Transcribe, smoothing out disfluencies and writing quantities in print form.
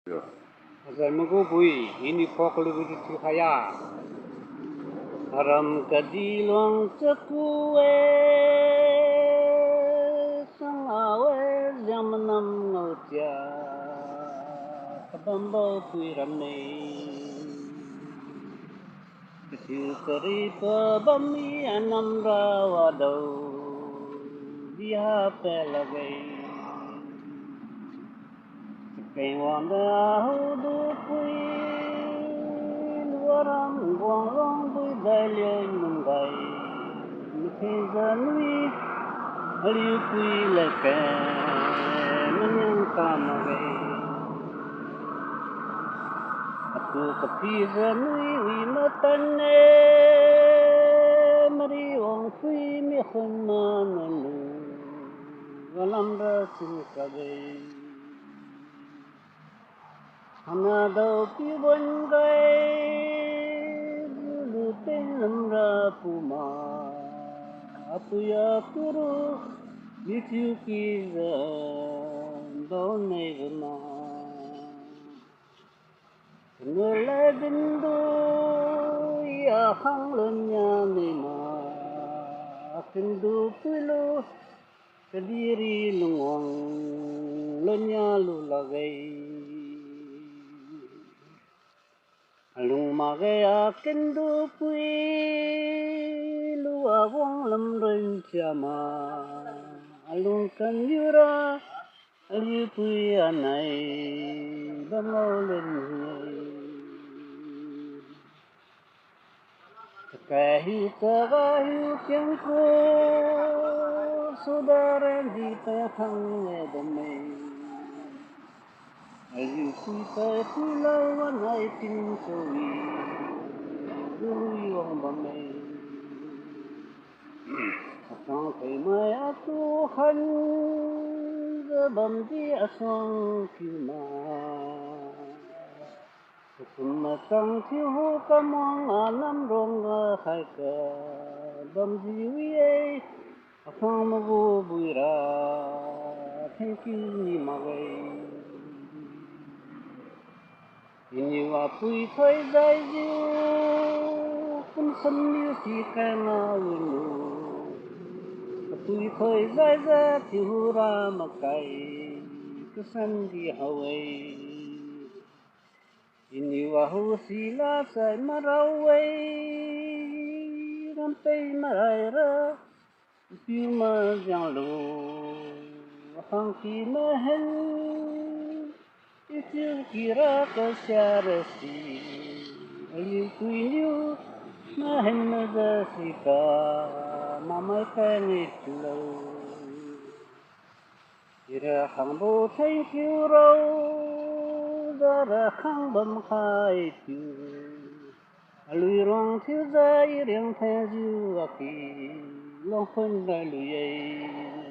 Azalmago bui ini poklu bidu tikaya haram kadilong cekue sangawe zamanam ngautia kabambau bui ramne kecil seripa bami anam rawadau dia pelagai cây hoa đào du quý luaram quang long bui đại lên mừng đầy khi giờ núi liu quý lại kề mình yang cam về aku kepi giờ núi uy mà tan nè mari wong quý mi khun ma nanu galam ra sin kabe Hanado pibon gai dulu telam rapuma apuya turu bicu kiza donai guna nula bindu ya hanglunya lima kindu pilu kediri lungong lunya lulagai Alung magaya kendo pui lua wong lam ren chama alung kanyura ali pui anai bangolen kahi kengko sudaren di tayang edame Ayu kita pulau wanai tin sowi dulu yang bame Atang kai mai atuhan zabam di asong kima Kumatang tihu kamong anam rong hai ka bam jiwi atang mago buira thank you ni magai Ini wapui thoi dai diu kun sam liu si kana ulu Wapui thoi dai za tihura makai kesan di hawai Ini wahu sila sai marawai Rampai marai ra Piu ma jiang lu Hang ki mahel Itu kira kesyarasi Aliu kuiliu Mahen mazasika Mamai kanitlau Ira hang bo thank you rau Dara hang bam khai tu Alui rong thiu zai riang thay du aki Long phân đại luyei